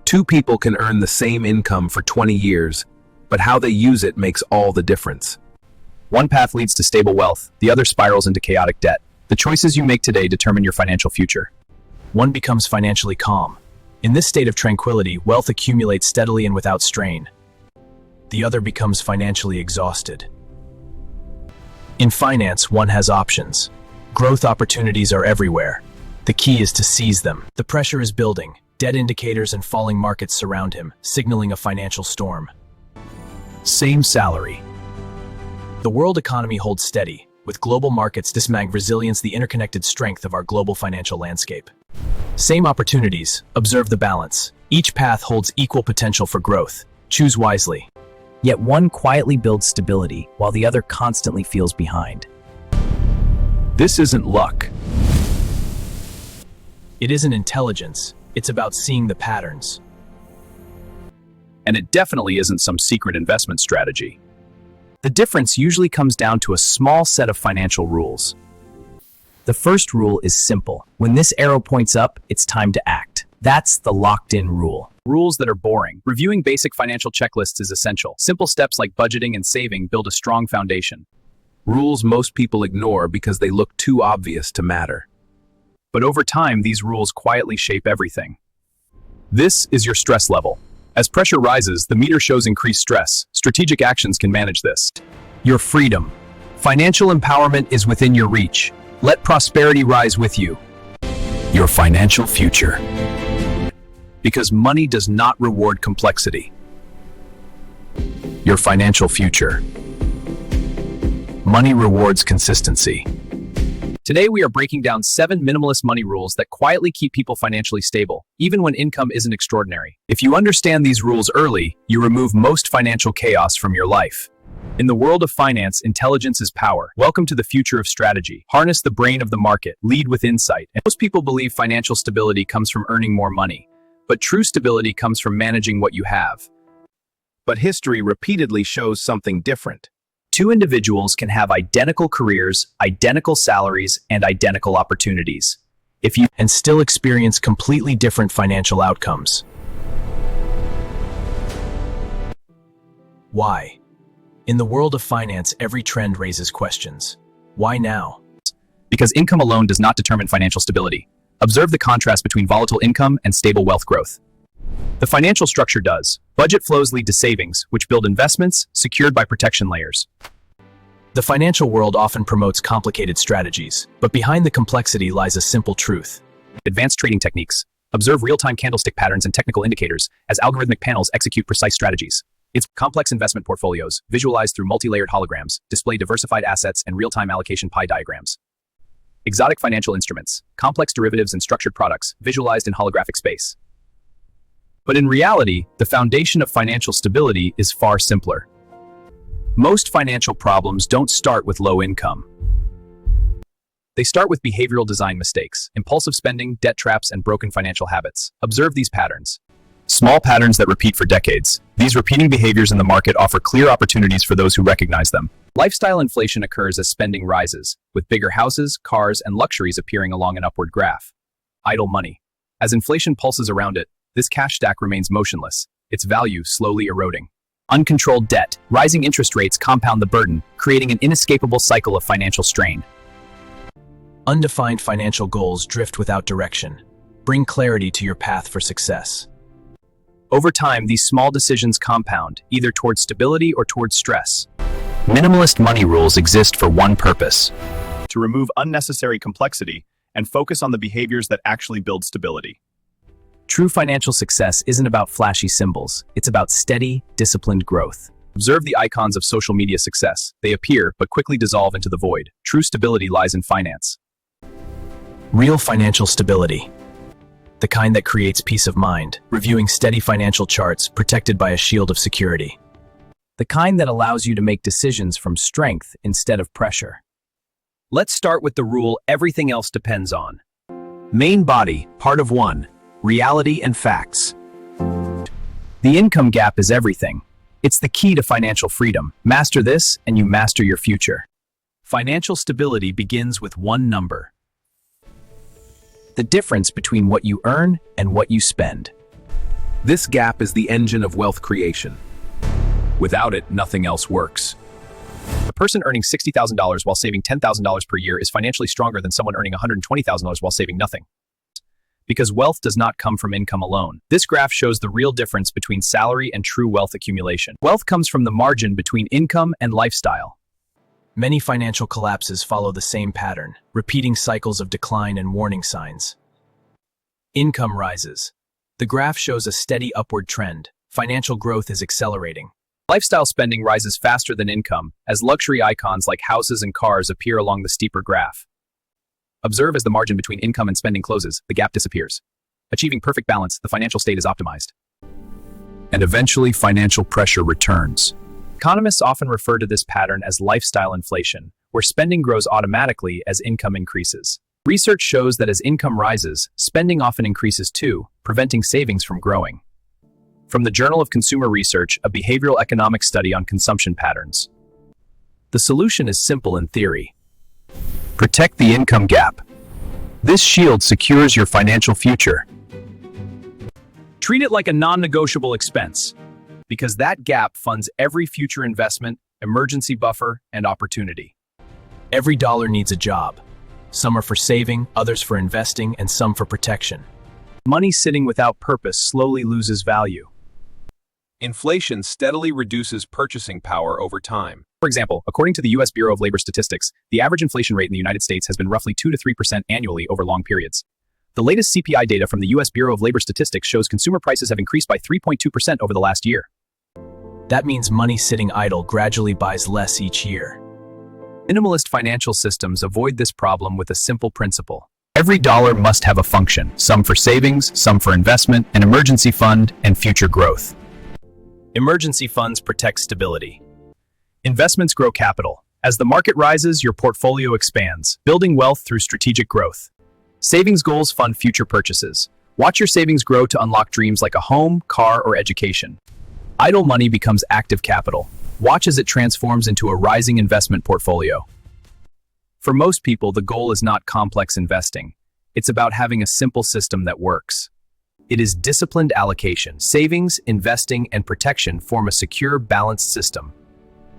Two people can earn the same income for 20 years, but how they use it makes all the difference. One path leads to stable wealth, the other spirals into chaotic debt. The choices you make today determine your financial future. One becomes financially calm. In this state of tranquility, wealth accumulates steadily and without strain. The other becomes financially exhausted. In finance, one has options. Growth opportunities are everywhere. The key is to seize them. The pressure is building. Debt indicators and falling markets surround him, signaling a financial storm. Same salary. The world economy holds steady, with global markets dismag resilience the interconnected strength of our global financial landscape. Same opportunities, observe the balance. Each path holds equal potential for growth. Choose wisely. Yet one quietly builds stability, while the other constantly feels behind. This isn't luck. It isn't intelligence, it's about seeing the patterns. And it definitely isn't some secret investment strategy. The difference usually comes down to a small set of financial rules. The first rule is simple. When this arrow points up, it's time to act. That's the locked-in rule. Rules that are boring. Reviewing basic financial checklists is essential. Simple steps like budgeting and saving build a strong foundation. Rules most people ignore because they look too obvious to matter. But over time, these rules quietly shape everything. This is your stress level. As pressure rises, the meter shows increased stress. Strategic actions can manage this. Your freedom. Financial empowerment is within your reach. Let prosperity rise with you. Your financial future. Because money does not reward complexity. Your financial future. Money rewards consistency. Today, we are breaking down 7 minimalist money rules that quietly keep people financially stable, even when income isn't extraordinary. If you understand these rules early, you remove most financial chaos from your life. In the world of finance, intelligence is power. Welcome to the future of strategy. Harness the brain of the market. Lead with insight. And most people believe financial stability comes from earning more money. But true stability comes from managing what you have. But history repeatedly shows something different. Two individuals can have identical careers, identical salaries, and identical opportunities, and still experience completely different financial outcomes. Why? In the world of finance, every trend raises questions. Why now? Because income alone does not determine financial stability. Observe the contrast between volatile income and stable wealth growth. The financial structure does. Budget flows lead to savings, which build investments secured by protection layers. The financial world often promotes complicated strategies, but behind the complexity lies a simple truth. Advanced trading techniques. Observe real-time candlestick patterns and technical indicators as algorithmic panels execute precise strategies. Its complex investment portfolios, visualized through multi-layered holograms, display diversified assets and real-time allocation pie diagrams. Exotic financial instruments, complex derivatives and structured products, visualized in holographic space. But in reality, the foundation of financial stability is far simpler. Most financial problems don't start with low income. They start with behavioral design mistakes, impulsive spending, debt traps, and broken financial habits. Observe these patterns. Small patterns that repeat for decades. These repeating behaviors in the market offer clear opportunities for those who recognize them. Lifestyle inflation occurs as spending rises, with bigger houses, cars, and luxuries appearing along an upward graph. Idle money. As inflation pulses around it, this cash stack remains motionless, its value slowly eroding. Uncontrolled debt. Rising interest rates compound the burden, creating an inescapable cycle of financial strain. Undefined financial goals drift without direction. Bring clarity to your path for success. Over time, these small decisions compound, either towards stability or towards stress. Minimalist money rules exist for one purpose: to remove unnecessary complexity and focus on the behaviors that actually build stability. True financial success isn't about flashy symbols. It's about steady, disciplined growth. Observe the icons of social media success. They appear, but quickly dissolve into the void. True stability lies in finance. Real financial stability. The kind that creates peace of mind, reviewing steady financial charts protected by a shield of security. The kind that allows you to make decisions from strength instead of pressure. Let's start with the rule everything else depends on. Main body, part of 1. Reality and facts. The income gap is everything. It's the key to financial freedom. Master this, and you master your future. Financial stability begins with one number: the difference between what you earn and what you spend. This gap is the engine of wealth creation. Without it, nothing else works. A person earning $60,000 while saving $10,000 per year is financially stronger than someone earning $120,000 while saving nothing. Because wealth does not come from income alone. This graph shows the real difference between salary and true wealth accumulation. Wealth comes from the margin between income and lifestyle. Many financial collapses follow the same pattern, repeating cycles of decline and warning signs. Income rises. The graph shows a steady upward trend. Financial growth is accelerating. Lifestyle spending rises faster than income, as luxury icons like houses and cars appear along the steeper graph. Observe as the margin between income and spending closes, the gap disappears. Achieving perfect balance, the financial state is optimized. And eventually, financial pressure returns. Economists often refer to this pattern as lifestyle inflation, where spending grows automatically as income increases. Research shows that as income rises, spending often increases too, preventing savings from growing. From the Journal of Consumer Research, a behavioral economics study on consumption patterns. The solution is simple in theory. Protect the income gap. This shield secures your financial future. Treat it like a non-negotiable expense, because that gap funds every future investment, emergency buffer, and opportunity. Every dollar needs a job. Some are for saving, others for investing, and some for protection. Money sitting without purpose slowly loses value. Inflation steadily reduces purchasing power over time. For example, according to the U.S. Bureau of Labor Statistics, the average inflation rate in the United States has been roughly 2 to 3% annually over long periods. The latest CPI data from the U.S. Bureau of Labor Statistics shows consumer prices have increased by 3.2% over the last year. That means money sitting idle gradually buys less each year. Minimalist financial systems avoid this problem with a simple principle. Every dollar must have a function, some for savings, some for investment, an emergency fund, and future growth. Emergency funds protect stability. Investments grow capital. As the market rises, your portfolio expands, building wealth through strategic growth. Savings goals fund future purchases. Watch your savings grow to unlock dreams like a home, car, or education. Idle money becomes active capital. Watch as it transforms into a rising investment portfolio. For most people, the goal is not complex investing. It's about having a simple system that works. It is disciplined allocation. Savings, investing, and protection form a secure, balanced system.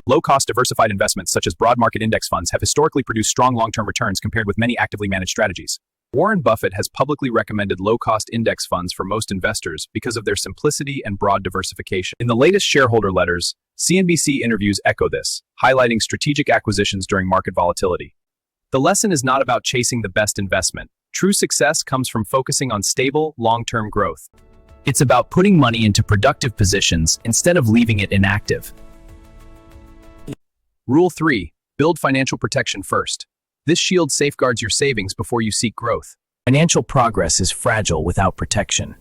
Low-cost diversified investments such as broad market index funds have historically produced strong long-term returns compared with many actively managed strategies. Warren Buffett has publicly recommended low-cost index funds for most investors because of their simplicity and broad diversification. In the latest shareholder letters, CNBC interviews echo this, highlighting strategic acquisitions during market volatility. The lesson is not about chasing the best investment. True success comes from focusing on stable, long-term growth. It's about putting money into productive positions instead of leaving it inactive. Rule 3. Build financial protection first. This shield safeguards your savings before you seek growth. Financial progress is fragile without protection.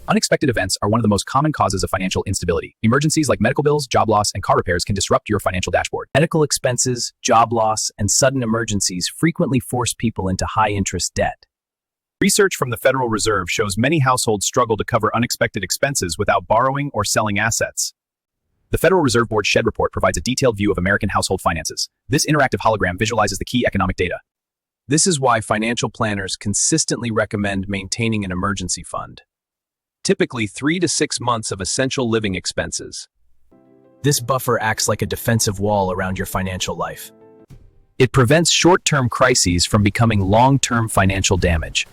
Unexpected events are one of the most common causes of financial instability. Emergencies like medical bills, job loss, and car repairs can disrupt your financial dashboard. Medical expenses, job loss, and sudden emergencies frequently force people into high-interest debt. Research from the Federal Reserve shows many households struggle to cover unexpected expenses without borrowing or selling assets. The Federal Reserve Board SHED report provides a detailed view of American household finances. This interactive hologram visualizes the key economic data. This is why financial planners consistently recommend maintaining an emergency fund. Typically 3 to 6 months of essential living expenses. This buffer acts like a defensive wall around your financial life. It prevents short-term crises from becoming long-term financial damage.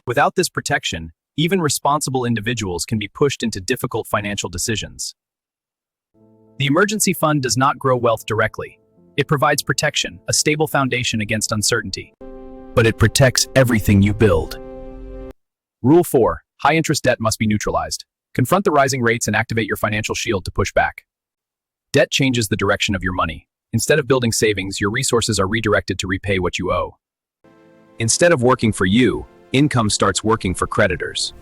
Without this protection, even responsible individuals can be pushed into difficult financial decisions. The emergency fund does not grow wealth directly. It provides protection, a stable foundation against uncertainty. But it protects everything you build. Rule 4. High-interest debt must be neutralized. Confront the rising rates and activate your financial shield to push back. Debt changes the direction of your money. Instead of building savings, your resources are redirected to repay what you owe. Instead of working for you, income starts working for creditors.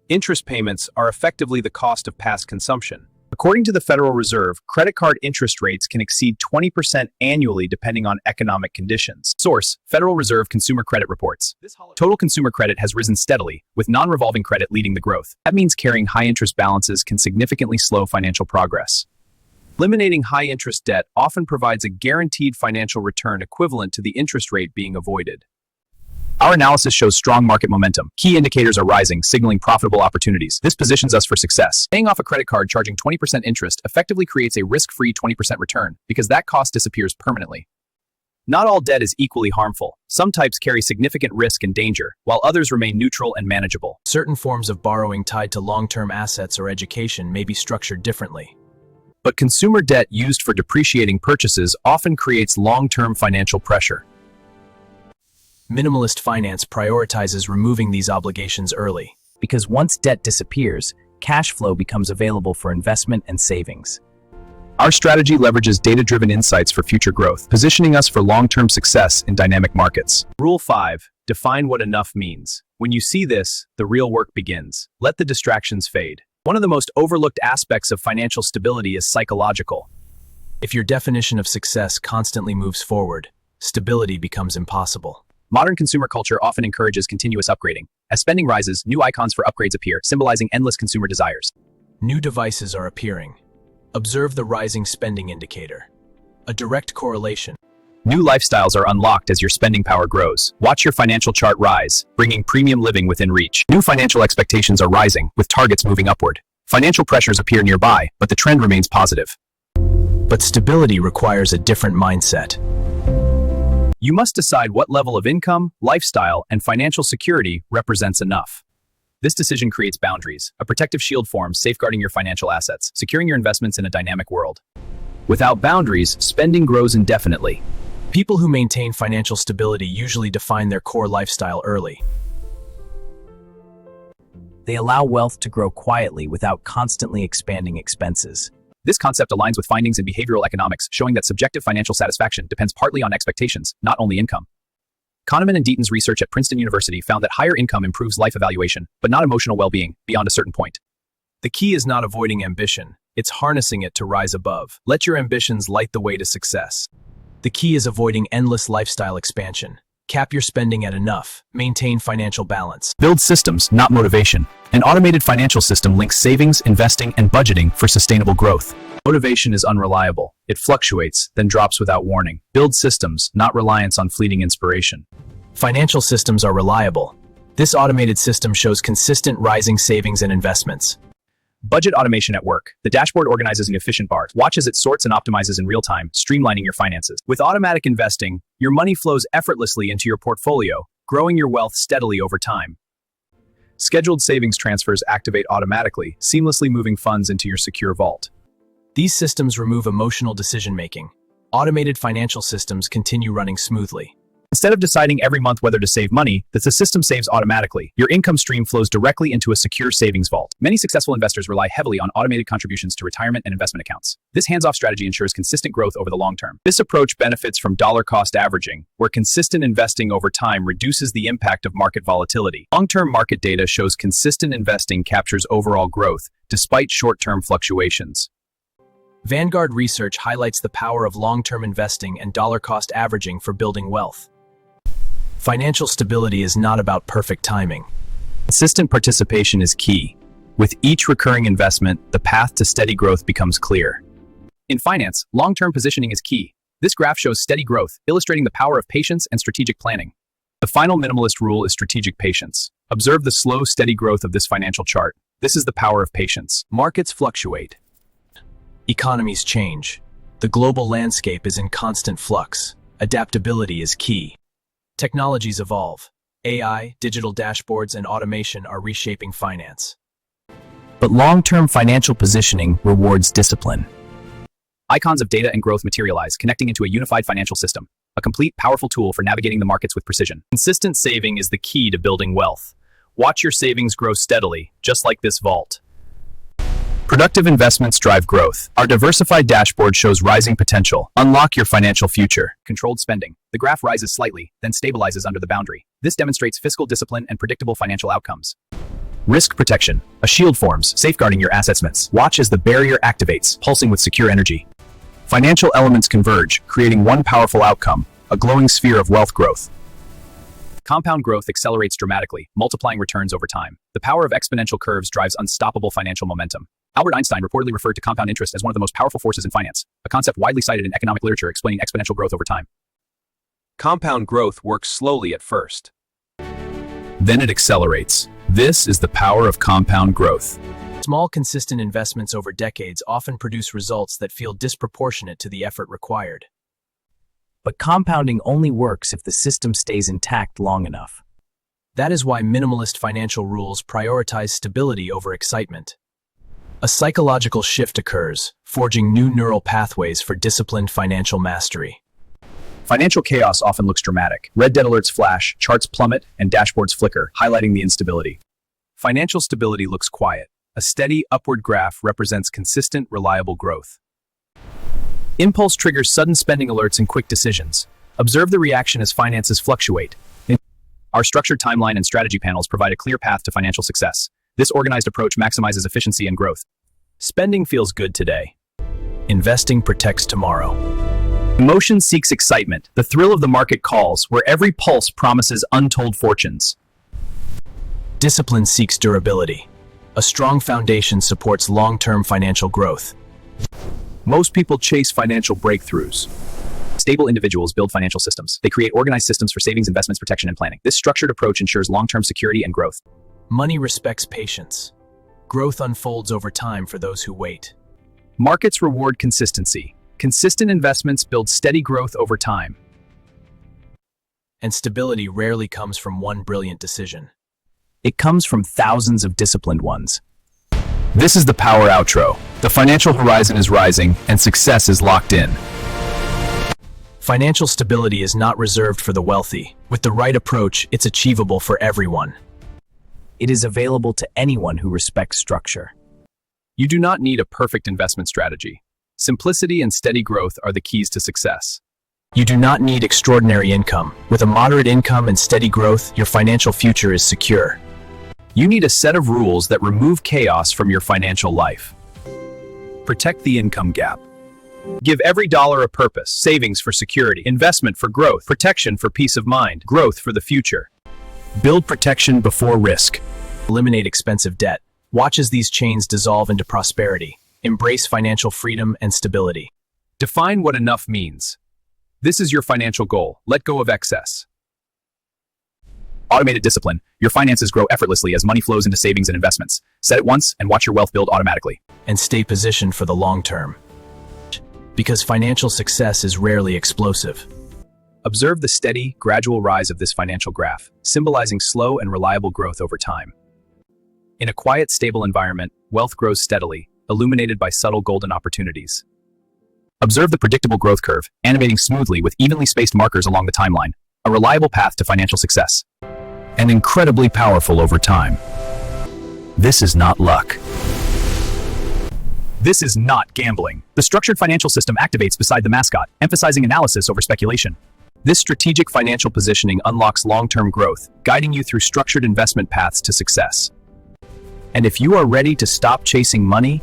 Interest payments are effectively the cost of past consumption. According to the Federal Reserve, credit card interest rates can exceed 20% annually depending on economic conditions. Source: Federal Reserve Consumer Credit Reports. Total consumer credit has risen steadily, with non-revolving credit leading the growth. That means carrying high-interest balances can significantly slow financial progress. Eliminating high-interest debt often provides a guaranteed financial return equivalent to the interest rate being avoided. Our analysis shows strong market momentum. Key indicators are rising, signaling profitable opportunities. This positions us for success. Paying off a credit card charging 20% interest effectively creates a risk-free 20% return because that cost disappears permanently. Not all debt is equally harmful. Some types carry significant risk and danger, while others remain neutral and manageable. Certain forms of borrowing tied to long-term assets or education may be structured differently. But consumer debt used for depreciating purchases often creates long-term financial pressure. Minimalist finance prioritizes removing these obligations early. Because once debt disappears, cash flow becomes available for investment and savings. Our strategy leverages data-driven insights for future growth, positioning us for long-term success in dynamic markets. Rule 5. Define what enough means. When you see this, the real work begins. Let the distractions fade. One of the most overlooked aspects of financial stability is psychological. If your definition of success constantly moves forward, stability becomes impossible. Modern consumer culture often encourages continuous upgrading. As spending rises, new icons for upgrades appear, symbolizing endless consumer desires. New devices are appearing. Observe the rising spending indicator. A direct correlation. New lifestyles are unlocked as your spending power grows. Watch your financial chart rise, bringing premium living within reach. New financial expectations are rising, with targets moving upward. Financial pressures appear nearby, but the trend remains positive. But stability requires a different mindset. You must decide what level of income, lifestyle, and financial security represents enough. This decision creates boundaries. A protective shield forms, safeguarding your financial assets, securing your investments in a dynamic world. Without boundaries, spending grows indefinitely. People who maintain financial stability usually define their core lifestyle early. They allow wealth to grow quietly without constantly expanding expenses. This concept aligns with findings in behavioral economics, showing that subjective financial satisfaction depends partly on expectations, not only income. Kahneman and Deaton's research at Princeton University found that higher income improves life evaluation, but not emotional well-being, beyond a certain point. The key is not avoiding ambition, it's harnessing it to rise above. Let your ambitions light the way to success. The key is avoiding endless lifestyle expansion. Cap your spending at enough. Maintain financial balance. Build systems, not motivation. An automated financial system links savings, investing, and budgeting for sustainable growth. Motivation is unreliable. It fluctuates, then drops without warning. Build systems, not reliance on fleeting inspiration. Financial systems are reliable. This automated system shows consistent rising savings and investments. Budget automation at work. The dashboard organizes an efficient bar. Watch as it sorts and optimizes in real time, streamlining your finances. With automatic investing, your money flows effortlessly into your portfolio, growing your wealth steadily over time. Scheduled savings transfers activate automatically, seamlessly moving funds into your secure vault. These systems remove emotional decision-making. Automated financial systems continue running smoothly. Instead of deciding every month whether to save money, the system saves automatically. Your income stream flows directly into a secure savings vault. Many successful investors rely heavily on automated contributions to retirement and investment accounts. This hands-off strategy ensures consistent growth over the long term. This approach benefits from dollar-cost averaging, where consistent investing over time reduces the impact of market volatility. Long-term market data shows consistent investing captures overall growth, despite short-term fluctuations. Vanguard research highlights the power of long-term investing and dollar-cost averaging for building wealth. Financial stability is not about perfect timing. Consistent participation is key. With each recurring investment, the path to steady growth becomes clear. In finance, long-term positioning is key. This graph shows steady growth, illustrating the power of patience and strategic planning. The final minimalist rule is strategic patience. Observe the slow, steady growth of this financial chart. This is the power of patience. Markets fluctuate. Economies change. The global landscape is in constant flux. Adaptability is key. Technologies evolve. AI, digital dashboards, and automation are reshaping finance. But long-term financial positioning rewards discipline. Icons of data and growth materialize, connecting into a unified financial system, a complete, powerful tool for navigating the markets with precision. Consistent saving is the key to building wealth. Watch your savings grow steadily, just like this vault. Productive investments drive growth. Our diversified dashboard shows rising potential. Unlock your financial future. Controlled spending. The graph rises slightly, then stabilizes under the boundary. This demonstrates fiscal discipline and predictable financial outcomes. Risk protection. A shield forms, safeguarding your assets. Watch as the barrier activates, pulsing with secure energy. Financial elements converge, creating one powerful outcome, a glowing sphere of wealth growth. Compound growth accelerates dramatically, multiplying returns over time. The power of exponential curves drives unstoppable financial momentum. Albert Einstein reportedly referred to compound interest as one of the most powerful forces in finance, a concept widely cited in economic literature explaining exponential growth over time. Compound growth works slowly at first. Then it accelerates. This is the power of compound growth. Small, consistent investments over decades often produce results that feel disproportionate to the effort required. But compounding only works if the system stays intact long enough. That is why minimalist financial rules prioritize stability over excitement. A psychological shift occurs, forging new neural pathways for disciplined financial mastery. Financial chaos often looks dramatic. Red dead alerts flash, charts plummet, and dashboards flicker, highlighting the instability. Financial stability looks quiet. A steady, upward graph represents consistent, reliable growth. Impulse triggers sudden spending alerts and quick decisions. Observe the reaction as finances fluctuate. Our structured timeline and strategy panels provide a clear path to financial success. This organized approach maximizes efficiency and growth. Spending feels good today. Investing protects tomorrow. Emotion seeks excitement. The thrill of the market calls, where every pulse promises untold fortunes. Discipline seeks durability. A strong foundation supports long-term financial growth. Most people chase financial breakthroughs. Stable individuals build financial systems. They create organized systems for savings, investments, protection, and planning. This structured approach ensures long-term security and growth. Money respects patience. Growth unfolds over time for those who wait. Markets reward consistency. Consistent investments build steady growth over time. And stability rarely comes from one brilliant decision. It comes from thousands of disciplined ones. This is the power outro. The financial horizon is rising, and success is locked in. Financial stability is not reserved for the wealthy. With the right approach, it's achievable for everyone. It is available to anyone who respects structure. You do not need a perfect investment strategy. Simplicity and steady growth are the keys to success. You do not need extraordinary income. With a moderate income and steady growth, your financial future is secure. You need a set of rules that remove chaos from your financial life. Protect the income gap. Give every dollar a purpose. Savings for security, investment for growth, protection for peace of mind, growth for the future. Build protection before risk. Eliminate expensive debt. Watch as these chains dissolve into prosperity. Embrace financial freedom and stability. Define what enough means. This is your financial goal. Let go of excess. Automated discipline. Your finances grow effortlessly as money flows into savings and investments. Set it once and watch your wealth build automatically. And stay positioned for the long term. Because financial success is rarely explosive. Observe the steady, gradual rise of this financial graph, symbolizing slow and reliable growth over time. In a quiet, stable environment, wealth grows steadily, illuminated by subtle golden opportunities. Observe the predictable growth curve, animating smoothly with evenly spaced markers along the timeline, a reliable path to financial success. And incredibly powerful over time. This is not luck. This is not gambling. The structured financial system activates beside the mascot, emphasizing analysis over speculation. This strategic financial positioning unlocks long-term growth, guiding you through structured investment paths to success. And if you are ready to stop chasing money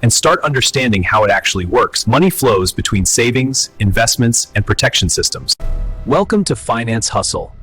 and start understanding how it actually works, money flows between savings, investments, and protection systems. Welcome to Finance Hustle,